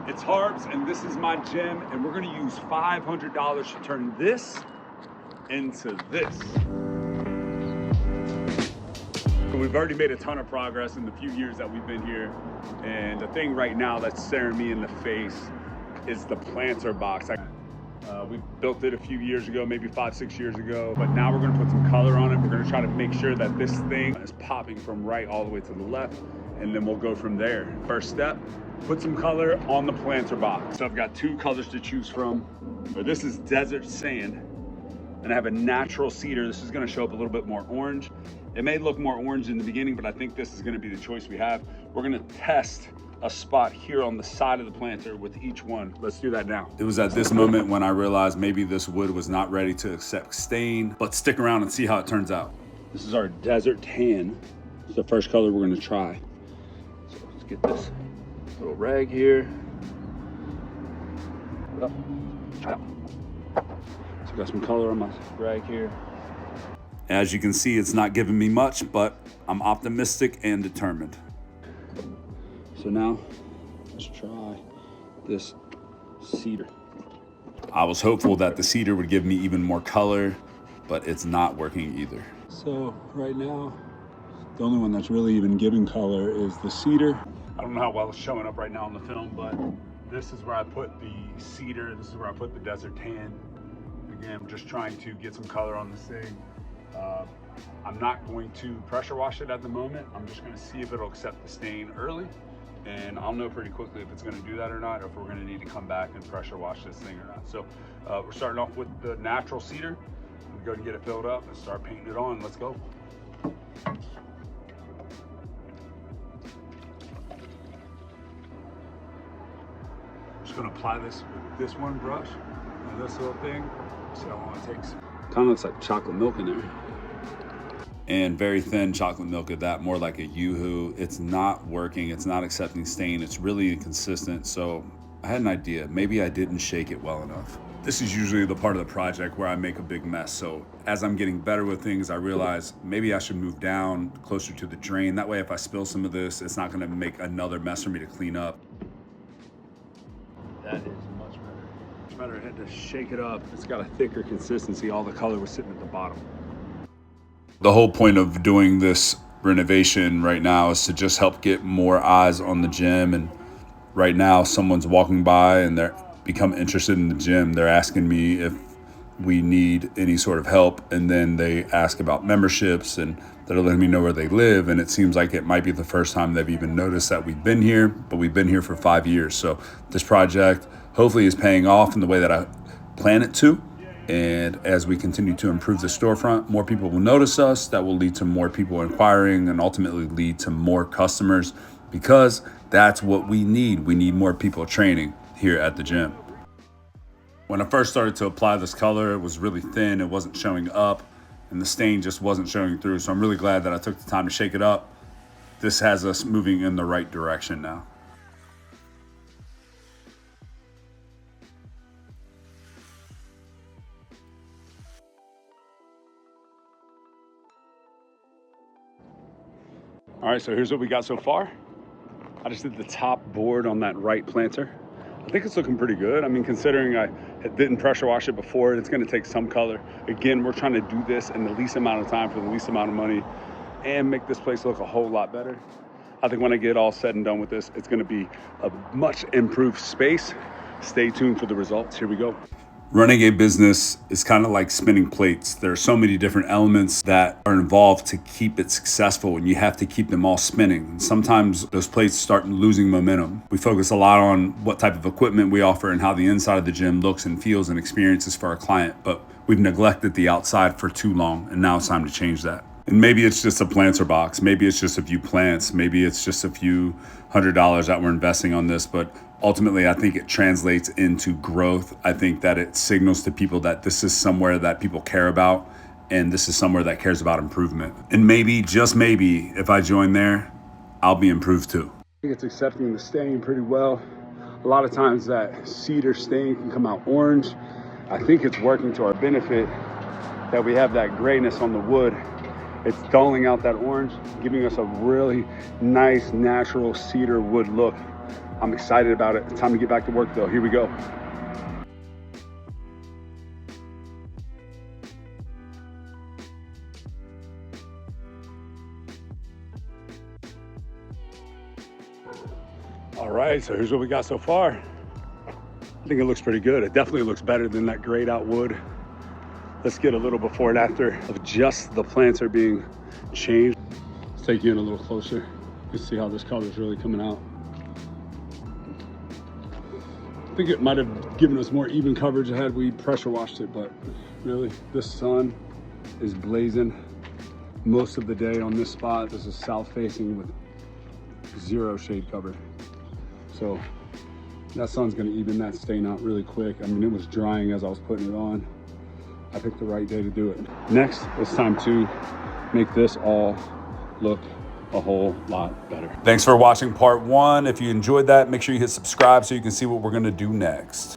It's Harbs, and this is my gym, and we're gonna use $500 to turn this into this. We've already made a ton of progress in the few years that we've been here, and the thing right now that's staring me in the face is the planter box. We built it a few years ago, maybe 5-6 years ago, but now we're gonna put some color on it. We're gonna try to make sure that this thing is popping from right all the way to the left, and then we'll go from there. First step, put some color on the planter box. So I've got two colors to choose from. This is desert sand, and I have a natural cedar. This is gonna show up a little bit more orange. It may look more orange in the beginning, but I think this is gonna be the choice we have. We're gonna test a spot here on the side of the planter with each one. Let's do that now. It was at this moment when I realized maybe this wood was not ready to accept stain, but stick around and see how it turns out. This is our desert tan. It's the first color we're gonna try. So let's get this little rag here. Up, out. So I got some color on my rag here. As you can see, it's not giving me much, but I'm optimistic and determined. So now, let's try this cedar. I was hopeful that the cedar would give me even more color, but it's not working either. So right now, the only one that's really even giving color is the cedar. I don't know how well it's showing up right now on the film, but this is where I put the cedar. This is where I put the desert tan. Again, I'm just trying to get some color on this thing. I'm not going to pressure wash it at the moment. I'm just gonna see if it'll accept the stain early. And I'll know pretty quickly if it's gonna do that or not, or if we're gonna need to come back and pressure wash this thing or not. So we're starting off with the natural cedar. We'll go and get it filled up and start painting it on. Let's go. Just gonna apply this with this one brush and this little thing. See how long it takes. Kind of looks like chocolate milk in there. And very thin chocolate milk at that, more like a Yoo-hoo. It's not working, it's not accepting stain, it's really inconsistent. So I had an idea, maybe I didn't shake it well enough. This is usually the part of the project where I make a big mess. So as I'm getting better with things, I realize maybe I should move down closer to the drain. That way if I spill some of this, it's not gonna make another mess for me to clean up. That is much better. Much better, I had to shake it up. It's got a thicker consistency. All the color was sitting at the bottom. The whole point of doing this renovation right now is to just help get more eyes on the gym. And right now someone's walking by and they're become interested in the gym. They're asking me if we need any sort of help. And then they ask about memberships and they're letting me know where they live. And it seems like it might be the first time they've even noticed that we've been here, but we've been here for 5 years. So this project hopefully is paying off in the way that I plan it to. And as we continue to improve the storefront, more people will notice us. That will lead to more people inquiring and ultimately lead to more customers, because that's what we need. We need more people training here at the gym. When I first started to apply this color, it was really thin. It wasn't showing up and the stain just wasn't showing through. So I'm really glad that I took the time to shake it up. This has us moving in the right direction now. All right, so here's what we got so far. I just did the top board on that right planter. I think it's looking pretty good. I mean, considering I didn't pressure wash it before, it's gonna take some color. Again, we're trying to do this in the least amount of time for the least amount of money and make this place look a whole lot better. I think when I get all said and done with this, it's gonna be a much improved space. Stay tuned for the results. Here we go. Running a business is kind of like spinning plates. There are so many different elements that are involved to keep it successful, and you have to keep them all spinning. And sometimes those plates start losing momentum. We focus a lot on what type of equipment we offer and how the inside of the gym looks and feels and experiences for our client, but we've neglected the outside for too long, and now it's time to change that. And maybe it's just a planter box, maybe it's just a few plants, maybe it's just a few $100 that we're investing on this, but ultimately, I think it translates into growth. I think that it signals to people that this is somewhere that people care about, and this is somewhere that cares about improvement. And maybe, just maybe, if I join there, I'll be improved too. I think it's accepting the stain pretty well. A lot of times that cedar stain can come out orange. I think it's working to our benefit that we have that grayness on the wood. It's dulling out that orange, giving us a really nice, natural cedar wood look. I'm excited about it. It's time to get back to work though. Here we go. All right, so here's what we got so far. I think it looks pretty good. It definitely looks better than that grayed out wood. Let's get a little before and after of just the planter being changed. Let's take you in a little closer. You can see how this color is really coming out. I think it might have given us more even coverage had we pressure washed it, but really, this sun is blazing most of the day on this spot. This is south facing with 0 shade cover. So that sun's gonna even that stain out really quick. I mean, it was drying as I was putting it on. I picked the right day to do it. Next, it's time to make this all look a whole lot better. Thanks for watching part 1. If you enjoyed that, make sure you hit subscribe so you can see what we're gonna do next.